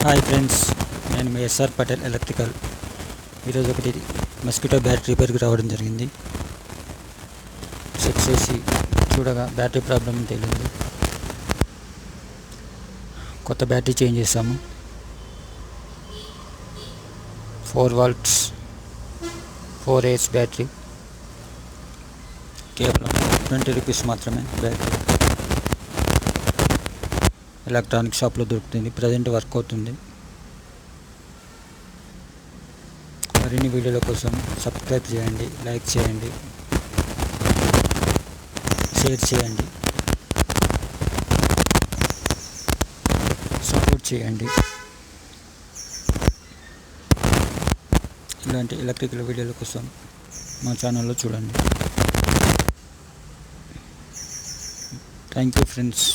Hi friends, నేను మీ SR Patel electrical. ఈరోజు ఒకటి మస్కిటో బ్యాటరీ రిపేర్కి రావడం జరిగింది. చెక్ చేసి చూడగా బ్యాటరీ ప్రాబ్లం తేలింది. కొత్త బ్యాటరీ చేంజ్ చేసాము. 4 volts 4 Ah బ్యాటరీ. కేవలం 20 రూపీస్ మాత్రమే బ్యాటరీ. ఎలక్ట్రానిక్ షాప్లో దొరుకుతుంది. ప్రజెంట్ వర్క్ అవుతుంది. మరిన్ని వీడియోల కోసం సబ్స్క్రైబ్ చేయండి, లైక్ చేయండి, షేర్ చేయండి, సపోర్ట్ చేయండి. ఇలాంటి ఎలక్ట్రికల్ వీడియోల కోసం మా ఛానల్లో చూడండి. Thank you friends.